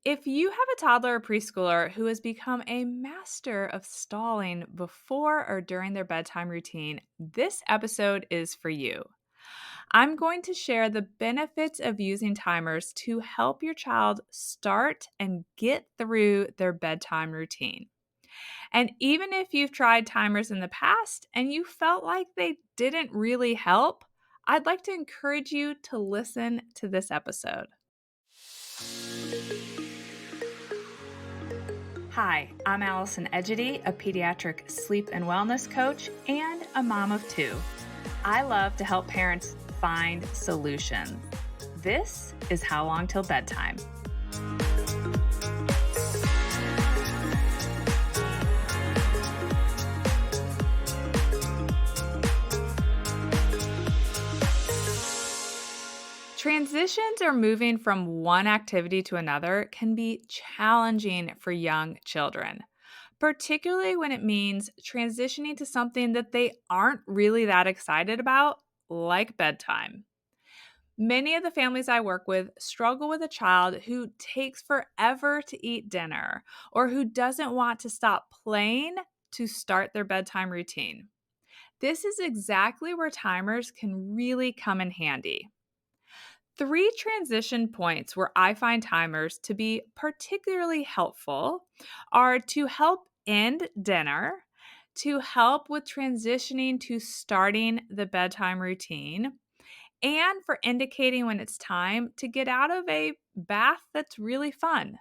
If you have a toddler or preschooler who has become a master of stalling before or during their bedtime routine, this episode is for you. I'm going to share the benefits of using timers to help your child start and get through their bedtime routine. And even if you've tried timers in the past and you felt like they didn't really help, I'd like to encourage you to listen to this episode. Hi, I'm Allison Egidi, a pediatric sleep and wellness coach and a mom of two. I love to help parents find solutions. This is How Long Till Bedtime. Transitions or moving from one activity to another can be challenging for young children, particularly when it means transitioning to something that they aren't really that excited about, like bedtime. Many of the families I work with struggle with a child who takes forever to eat dinner or who doesn't want to stop playing to start their bedtime routine. This is exactly where timers can really come in handy. Three transition points where I find timers to be particularly helpful are to help end dinner, to help with transitioning to starting the bedtime routine, and for indicating when it's time to get out of a bath that's really fun.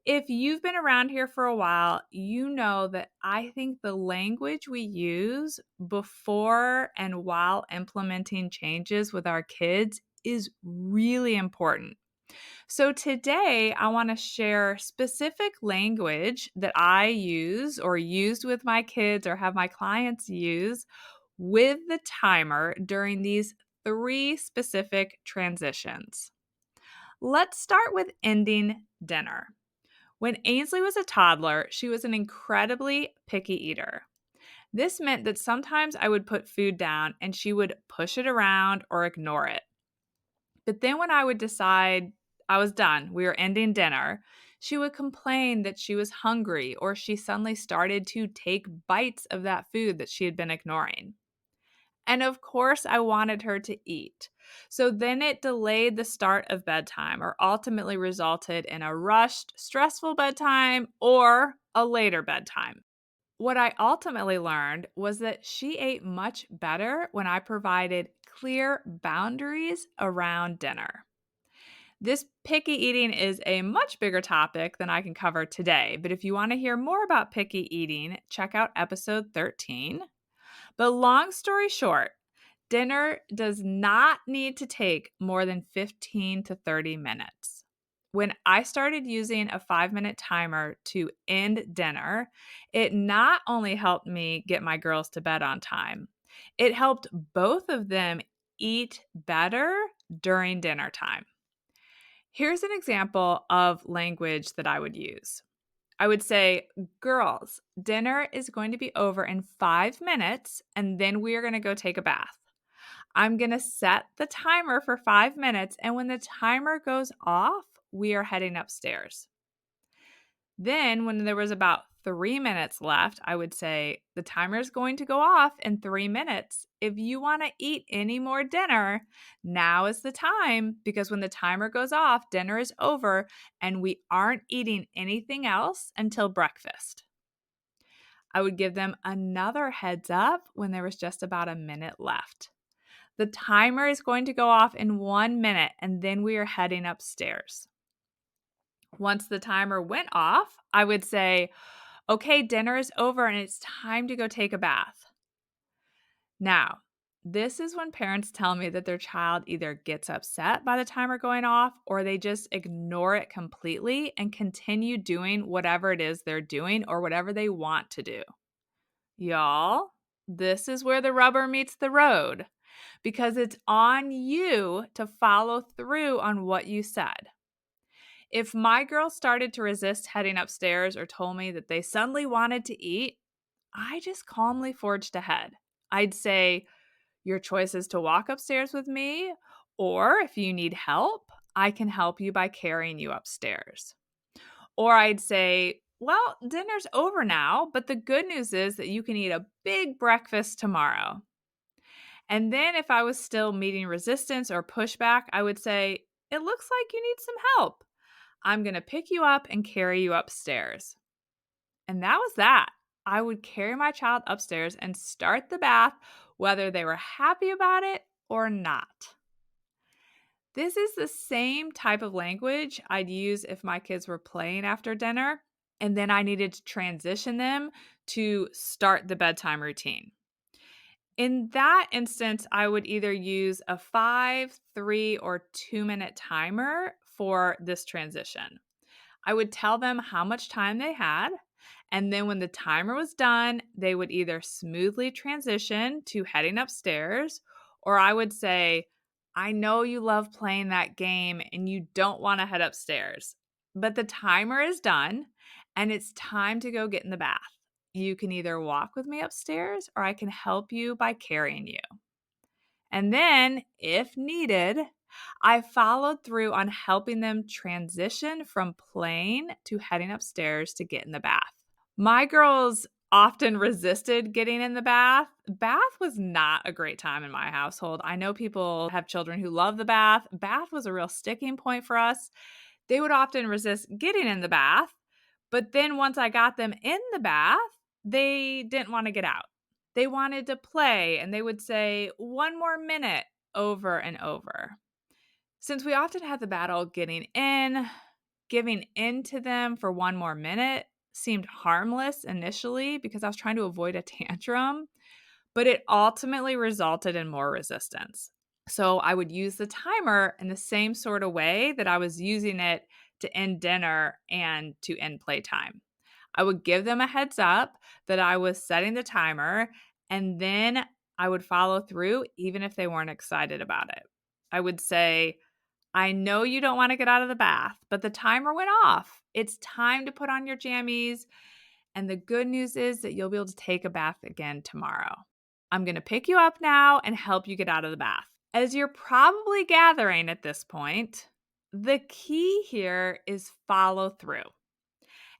If you've been around here for a while, you know that I think the language we use before and while implementing changes with our kids is really important. So today, I want to share specific language that I use or used with my kids or have my clients use with the timer during these three specific transitions. Let's start with ending dinner. When Ainsley was a toddler, she was an incredibly picky eater. This meant that sometimes I would put food down and she would push it around or ignore it. But then when I would decide I was done, we were ending dinner, she would complain that she was hungry or she suddenly started to take bites of that food that she had been ignoring. And of course, I wanted her to eat. So then it delayed the start of bedtime or ultimately resulted in a rushed, stressful bedtime or a later bedtime. What I ultimately learned was that she ate much better when I provided clear boundaries around dinner. This picky eating is a much bigger topic than I can cover today, but if you want to hear more about picky eating, check out episode 13. But long story short, dinner does not need to take more than 15 to 30 minutes. When I started using a 5-minute timer to end dinner, it not only helped me get my girls to bed on time, it helped both of them eat better during dinner time. Here's an example of language that I would use. I would say, girls, dinner is going to be over in 5 minutes, and then we are going to go take a bath. I'm going to set the timer for 5 minutes, and when the timer goes off, we are heading upstairs. Then, when there was about 3 minutes left, I would say, the timer is going to go off in 3 minutes. If you want to eat any more dinner, now is the time because when the timer goes off, dinner is over and we aren't eating anything else until breakfast. I would give them another heads up when there was just about a minute left. The timer is going to go off in 1 minute and then we are heading upstairs. Once the timer went off, I would say, okay, dinner is over and it's time to go take a bath. Now, this is when parents tell me that their child either gets upset by the timer going off or they just ignore it completely and continue doing whatever it is they're doing or whatever they want to do. Y'all, this is where the rubber meets the road because it's on you to follow through on what you said. If my girls started to resist heading upstairs or told me that they suddenly wanted to eat, I just calmly forged ahead. I'd say, your choice is to walk upstairs with me, or if you need help, I can help you by carrying you upstairs. Or I'd say, well, dinner's over now, but the good news is that you can eat a big breakfast tomorrow. And then if I was still meeting resistance or pushback, I would say, it looks like you need some help. I'm going to pick you up and carry you upstairs. And that was that. I would carry my child upstairs and start the bath, whether they were happy about it or not. This is the same type of language I'd use if my kids were playing after dinner, and then I needed to transition them to start the bedtime routine. In that instance, I would either use a 5, 3, or 2-minute timer for this transition. I would tell them how much time they had, and then when the timer was done, they would either smoothly transition to heading upstairs, or I would say, I know you love playing that game and you don't want to head upstairs, but the timer is done and it's time to go get in the bath. You can either walk with me upstairs or I can help you by carrying you. And then, if needed, I followed through on helping them transition from playing to heading upstairs to get in the bath. My girls often resisted getting in the bath. Bath was not a great time in my household. I know people have children who love the bath. Bath was a real sticking point for us. They would often resist getting in the bath, but then once I got them in the bath, they didn't want to get out. They wanted to play and they would say, one more minute over and over. Since we often had the battle getting in, giving in to them for one more minute seemed harmless initially because I was trying to avoid a tantrum, but it ultimately resulted in more resistance. So I would use the timer in the same sort of way that I was using it to end dinner and to end playtime. I would give them a heads up that I was setting the timer, and then I would follow through even if they weren't excited about it. I would say, I know you don't want to get out of the bath, but the timer went off. It's time to put on your jammies. And the good news is that you'll be able to take a bath again tomorrow. I'm going to pick you up now and help you get out of the bath. As you're probably gathering at this point, the key here is follow through.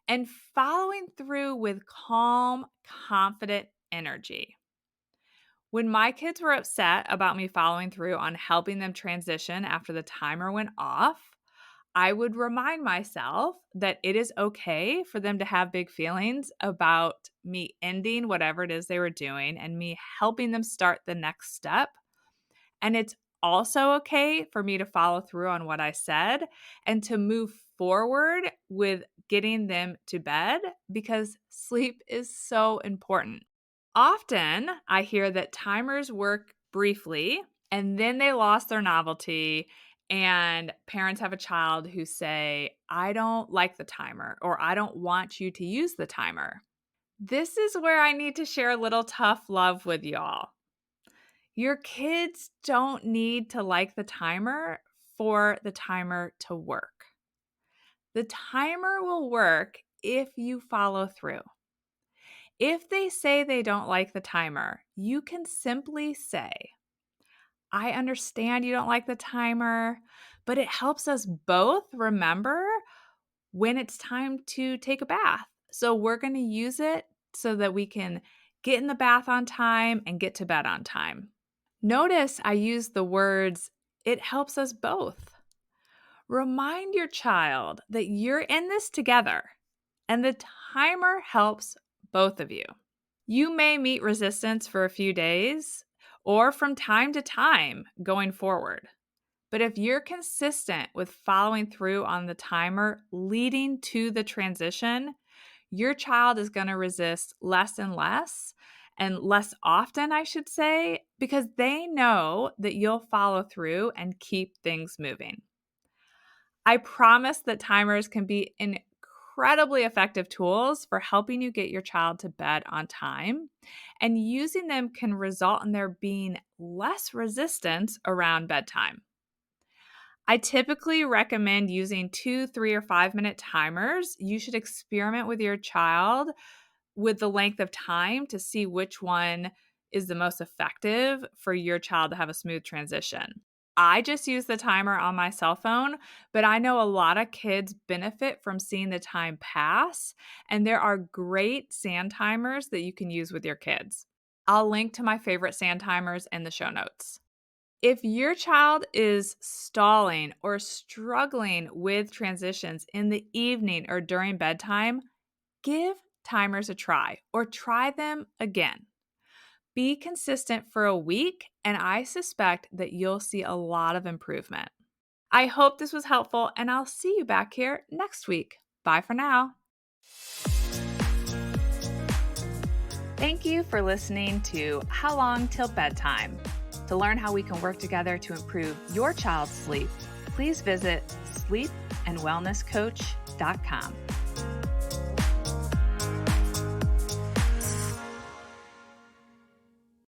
And following through with calm, confident energy. When my kids were upset about me following through on helping them transition after the timer went off, I would remind myself that it is okay for them to have big feelings about me ending whatever it is they were doing and me helping them start the next step. And it's also okay for me to follow through on what I said and to move forward with getting them to bed because sleep is so important. Often, I hear that timers work briefly and then they lost their novelty, and parents have a child who say, I don't like the timer, or I don't want you to use the timer. This is where I need to share a little tough love with y'all. Your kids don't need to like the timer for the timer to work. The timer will work if you follow through. If they say they don't like the timer, you can simply say, I understand you don't like the timer, but it helps us both remember when it's time to take a bath. So we're going to use it so that we can get in the bath on time and get to bed on time. Notice I use the words, it helps us both. Remind your child that you're in this together and the timer helps both of you. You may meet resistance for a few days or from time to time going forward. But if you're consistent with following through on the timer leading to the transition, your child is going to resist less and less often, I should say, because they know that you'll follow through and keep things moving. I promise that timers can be incredibly effective tools for helping you get your child to bed on time, and using them can result in there being less resistance around bedtime. I typically recommend using 2, 3, or 5-minute timers. You should experiment with your child with the length of time to see which one is the most effective for your child to have a smooth transition. I just use the timer on my cell phone, but I know a lot of kids benefit from seeing the time pass, and there are great sand timers that you can use with your kids. I'll link to my favorite sand timers in the show notes. If your child is stalling or struggling with transitions in the evening or during bedtime, give timers a try or try them again. Be consistent for a week, and I suspect that you'll see a lot of improvement. I hope this was helpful, and I'll see you back here next week. Bye for now. Thank you for listening to How Long Till Bedtime. To learn how we can work together to improve your child's sleep, please visit sleepandwellnesscoach.com.